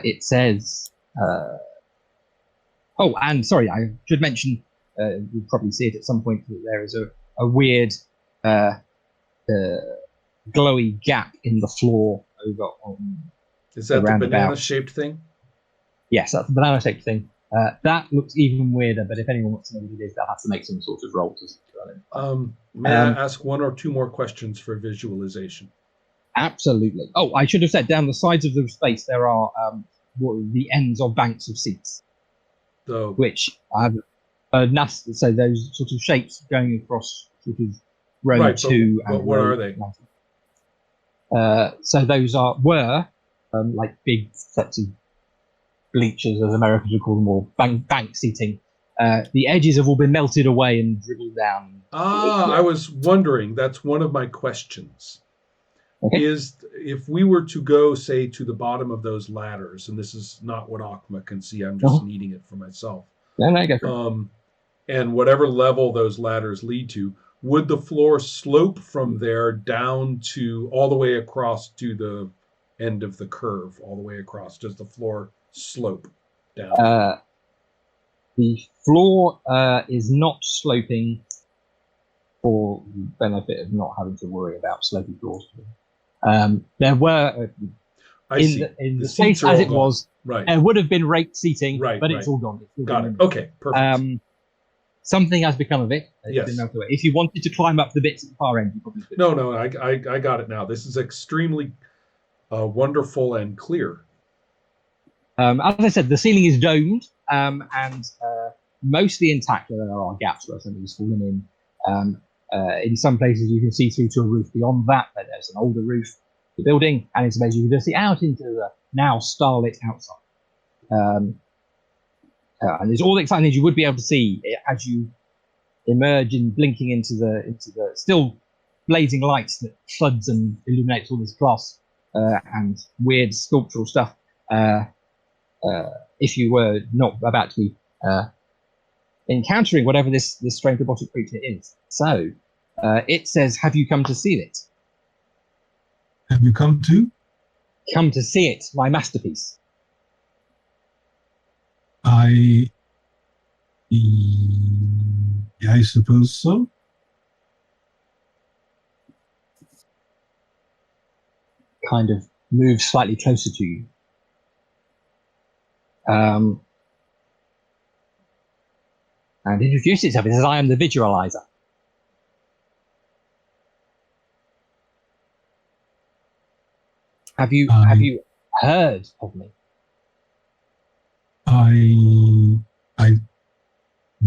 it says. Oh, and sorry, I should mention. You'll probably see it at some point. That there is a weird, glowy gap in the floor over on. Is that the banana-shaped thing? Yes, that's the banana-shaped thing. That looks even weirder, but if anyone wants to know what it is, they'll have to make some sort of roll to May I ask one or two more questions for visualization? Absolutely. Oh, I should have said, down the sides of the space, there are the ends of banks of seats, which have so those sort of shapes going across sort of row two. But what are they? So those were like big sets of bleachers, as Americans would call them, or bank seating. The edges have all been melted away and dribbled down. I was wondering. That's one of my questions. Okay. Is if we were to go, say, to the bottom of those ladders, and this is not what Akma can see, I'm just needing it for myself. Yeah, I go for it. And whatever level those ladders lead to, would the floor slope from there down to all the way across to the end of the curve, all the way across? Does the floor slope down? The floor is not sloping for the benefit of not having to worry about sloping floors. There were in the space as it was, there would have been raked seating, but it's all gone. Got it. Okay, perfect. Something has become of it. Yes. If you wanted to climb up the bits at the far end, you probably could. No, I got it now. This is extremely wonderful and clear. As I said, the ceiling is domed and mostly intact. There are gaps where something's fallen in. In some places, you can see through to a roof beyond that, but there's an older roof of the building, and in some places, you can just see out into the now starlit outside. And there's all the exciting things you would be able to see as you emerge and blinking into the still blazing lights that floods and illuminates all this glass and weird sculptural stuff. If you were not about to be encountering whatever this strange robotic creature is. So it says, have you come to see it? Have you come to? Come to see it, my masterpiece. I suppose so. Kind of moves slightly closer to you. And introduce itself. It says, I am the visualizer. Have you heard of me? I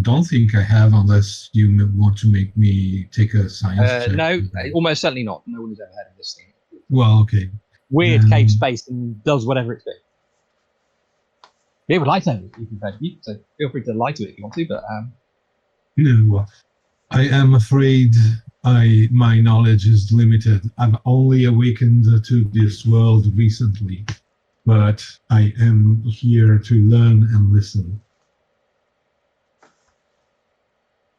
don't think I have, unless you want to make me take a science check. No, almost certainly not. No one has ever heard of this thing. Well, okay. Weird cave space and does whatever it's doing. It would like to know if you've heard of you, so feel free to lie to it if you want to, but no, I am afraid my knowledge is limited. I've only awakened to this world recently, but I am here to learn and listen.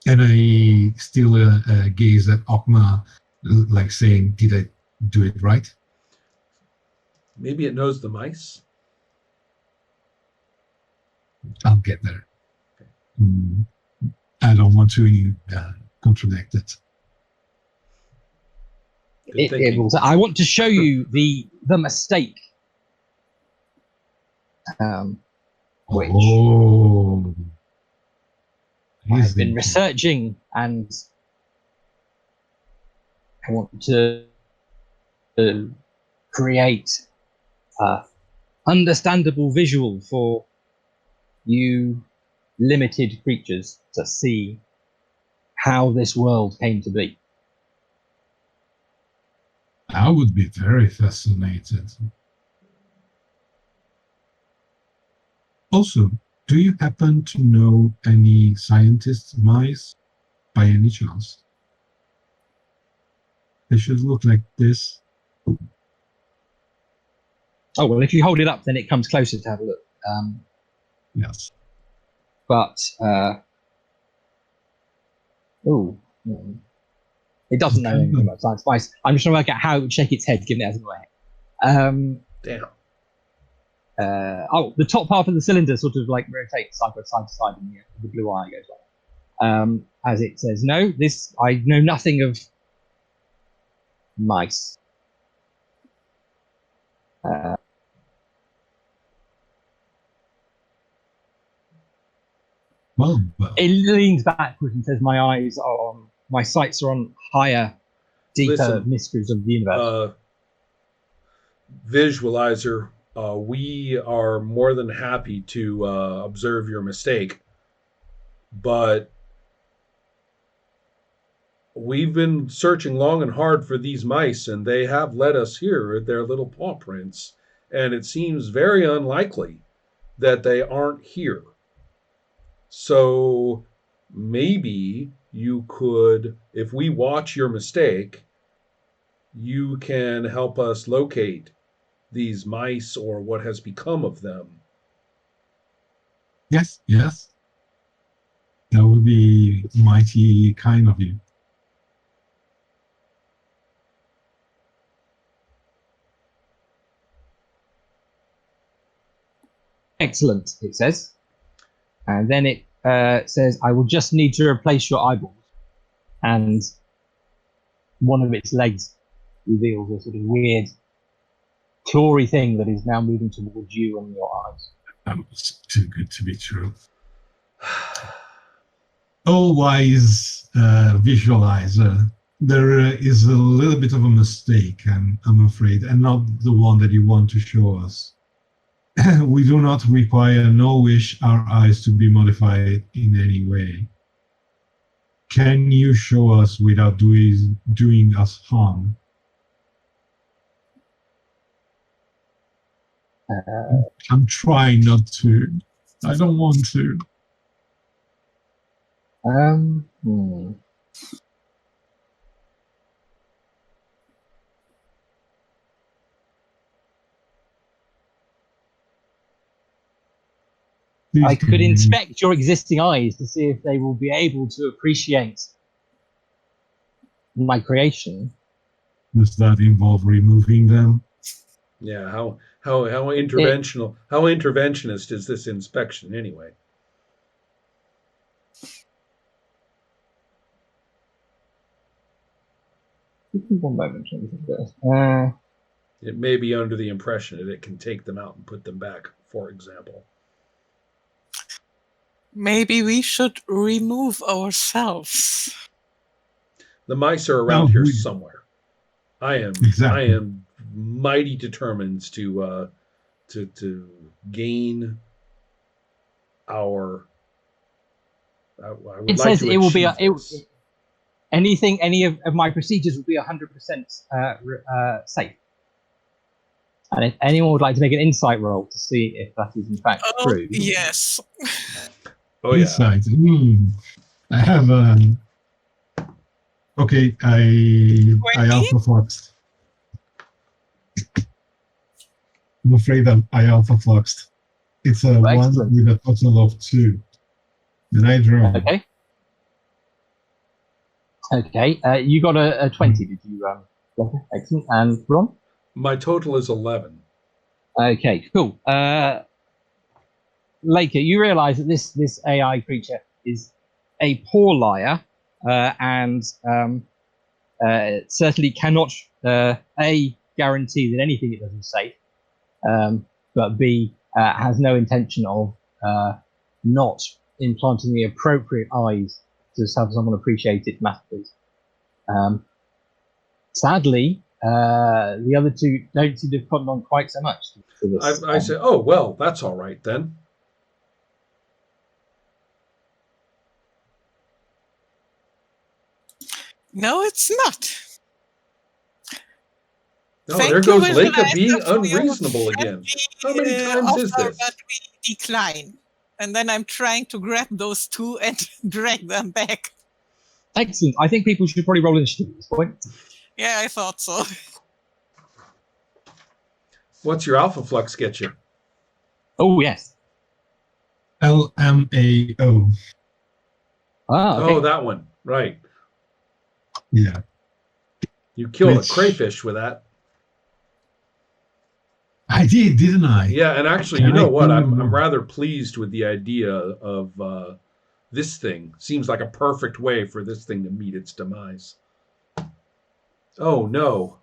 And I still gaze at Okma, like saying, did I do it right? Maybe it knows the mice. I'll get there. Okay. I don't want to contradict it. I want to show you the mistake. Which I've been researching, and I want to create a understandable visual for you limited creatures to see how this world came to be. I would be very fascinated. Also, do you happen to know any scientists' mice by any chance? They should look like this. Oh, well, if you hold it up, then it comes closer to have a look. Yes. But, it doesn't know anything about science mice. I'm just trying to work out how it would shake its head, given it has no head. Damn. the top half of the cylinder sort of like rotates side to side, and the blue eye goes on. As it says, no, I know nothing of mice. Well, It leans backwards and says, my sights are on higher, deeper mysteries of the universe. Visualizer, we are more than happy to observe your mistake, but we've been searching long and hard for these mice, and they have led us here with their little paw prints, and it seems very unlikely that they aren't here. So maybe you could, if we watch your mistake, you can help us locate these mice or what has become of them. yes. That would be mighty kind of you. Excellent, it says. And then it says, I will just need to replace your eyeballs. And one of its legs reveals a sort of weird, clawy thing that is now moving towards you and your eyes. That was too good to be true. Oh, wise visualizer. There is a little bit of a mistake, I'm afraid, and not the one that you want to show us. We do not require nor wish our eyes to be modified in any way. Can you show us without doing us harm? I'm trying not to. I don't want to. I could inspect your existing eyes to see if they will be able to appreciate my creation. Does that involve removing them? Yeah, how interventional, how interventionist is this inspection anyway? One moment. It may be under the impression that it can take them out and put them back, for example. Maybe we should remove ourselves. The mice are around here somewhere. I am mighty determined to gain our. It says it will be anything. Any of my procedures will be 100% safe. And if anyone would like to make an insight roll to see if that is in fact true. Yes. Oh, insight. Yeah. I have okay, I alpha fluxed. I'm afraid that I alpha fluxed. It's a 1 with a total of 2. And I draw. Okay. You got a 20, did you? Excellent. And Ron? My total is 11. Okay, cool. Laker, you realize that this AI creature is a poor liar, and certainly cannot A, guarantee that anything it does is safe, but B, has no intention of not implanting the appropriate eyes to have someone appreciate its masterpiece. Sadly, the other two don't seem to have cottoned on quite so much to this. I say, oh, well, that's all right then. No, it's not. No, there goes Leica being unreasonable again. How many times is this? But we decline. And then I'm trying to grab those two and drag them back. Excellent. I think people should probably roll initiative at this point. Yeah, I thought so. What's your alpha flux get you? Oh, yes. LMAO. Ah, okay. Oh, that one. Right. Yeah. You killed a crayfish with that. I did, didn't I? Yeah, and actually, Can you know I what? do I'm more? rather pleased with the idea of this thing. Seems like a perfect way for this thing to meet its demise. Oh no.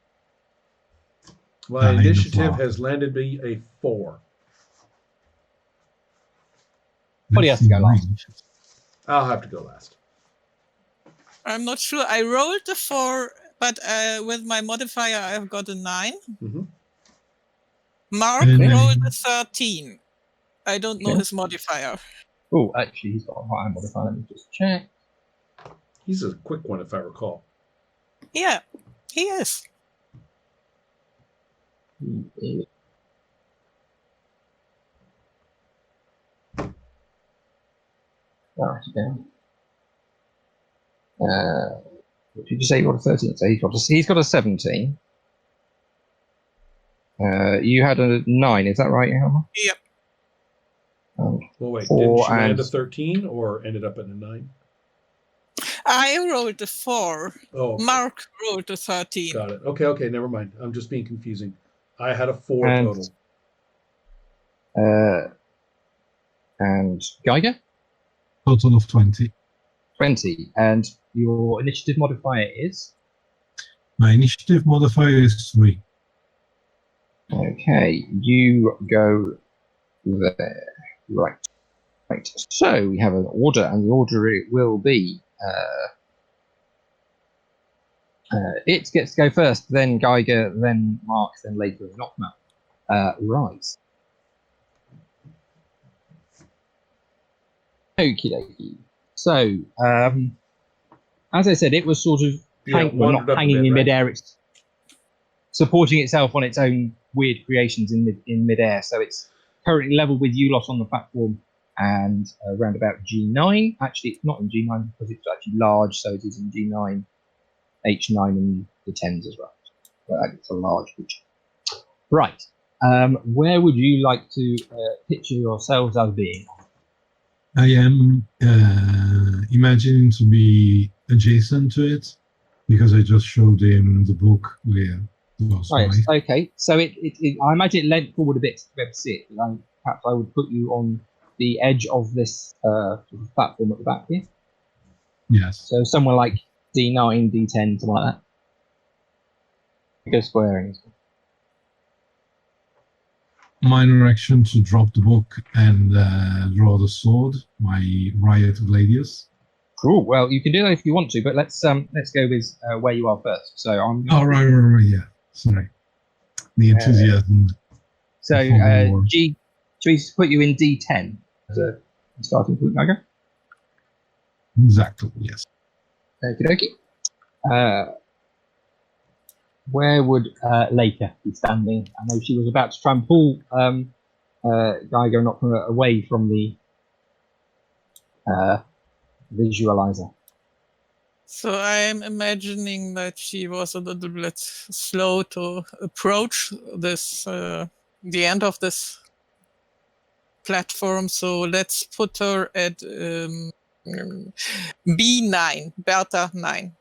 My Nine initiative o'clock. has landed me a 4. Somebody Let's has to see go last. range. I'll have to go last. I'm not sure. I rolled a 4, but with my modifier, I've got a 9. Mm-hmm. Mark And rolled a 13. I don't know Okay. his modifier. Oh, actually, he's got a higher modifier. Let me just check. He's a quick one, if I recall. Yeah, he is. Write it down. What did you say? You got a 13? So he's got a 17. You had a 9. Is that right, Helmer? Yep. Well, wait, didn't 4 she land and a 13 or ended up at a 9? I rolled a 4. Oh, okay. Mark rolled a 13. Got it. Okay, never mind. I'm just being confusing. I had a 4 And- total. and Geiger total of 20. 20. And your initiative modifier is My initiative modifier is 3. okay. You go there. Right. So we have an order, and the order it will be. It gets to go first, then Geiger, then Mark, then later Knockman. Right. Okie dokie. So, as I said, it was sort of Wandered not up a hanging bit, in right? midair. It's supporting itself on its own weird creations in midair. So it's currently level with you lot on the platform and around about G9. Actually, it's not in G9 because it's actually large, so it is in G9, H9, and the 10s as well. But it's a large creature. Right. Where would you like to picture yourselves as being? I am imagining to be adjacent to it because I just showed him the book where it was. Right. Okay. So I imagine it leant forward a bit to be able to see it. Perhaps I would put you on the edge of this sort of platform at the back here. Yes. So somewhere like D9, D10, something like that. Go squaring. Minor action to drop the book and draw the sword, my Riot Gladius. Cool. Well, you can do that if you want to, but let's go with where you are first. So I'm. Oh, right, yeah. Sorry. The enthusiasm. So G, should we put you in D10 as a starting point, Naga? Exactly, yes. Okie dokie. Where would Leica be standing? I know she was about to try and pull Geiger and Knockman away from the visualizer. So I'm imagining that she was a little bit slow to approach this, the end of this platform. So let's put her at B9, Bertha 9.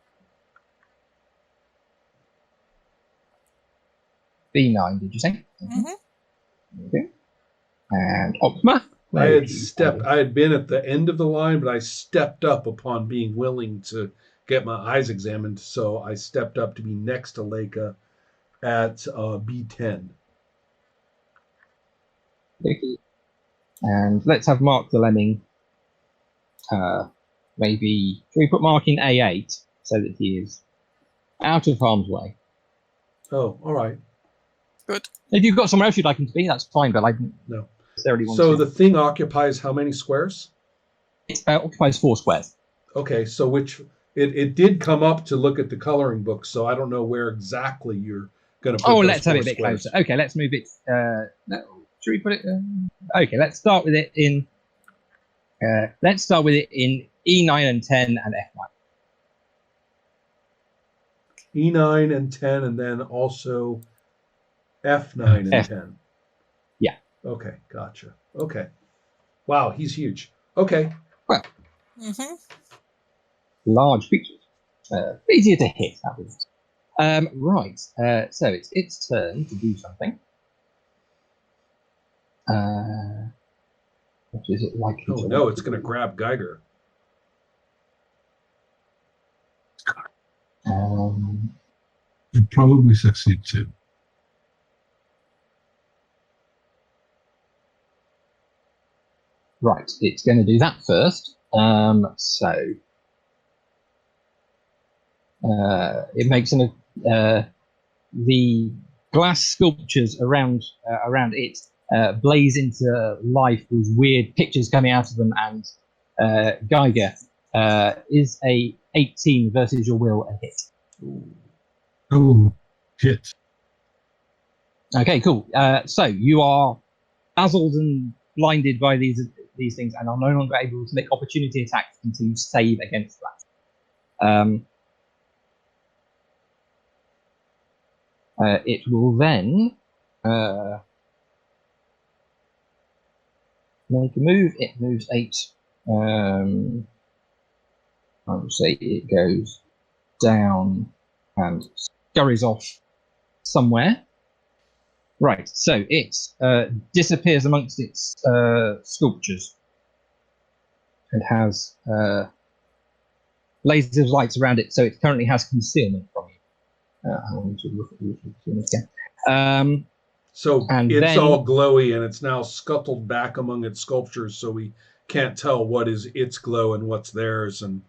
B9, did you say? Mm-hmm. Okay. And Optima? I had been at the end of the line, but I stepped up upon being willing to get my eyes examined. So I stepped up to be next to Leica at B10. Okay. And let's have Mark the Lemming. Maybe can we put Mark in A8 so that he is out of harm's way? Oh, all right. Good. If you've got somewhere else you'd like him to be, that's fine. But I don't No. necessarily want So to. the thing occupies how many squares? It occupies 4 squares. Okay, so which it did come up to look at the coloring book, so I don't know where exactly you're going to put those Let's have 4 it a bit squares. closer. Okay, let's move it. No, should we put it? Okay, let's start with it in. Let's start with it in E9 and 10 and F9. E9 and 10, and then also F9 and F. 10. Yeah. Okay, gotcha. Okay. Wow, he's huge. Okay. Mm-hmm. Large creatures. Easier to hit. That was. Right. So it's its turn to do something. What is it likely Oh to no, want it's to going to do? grab Geiger. You'd probably succeed too. Right, it's going to do that first. It makes the glass sculptures around it blaze into life with weird pictures coming out of them, and Geiger is a 18 versus your will a hit. Oh, hit. Okay, cool. So you are dazzled and blinded by these things, and are no longer able to make opportunity attacks until you save against that. It will then make a move. It moves 8. I would say it goes down and scurries off somewhere. Right, so it disappears amongst its sculptures and has lasers of lights around it, so it currently has concealment from you. I want to look at the concealment again. So And it's then- all glowy, and it's now scuttled back among its sculptures, so we can't tell what is its glow and what's theirs. And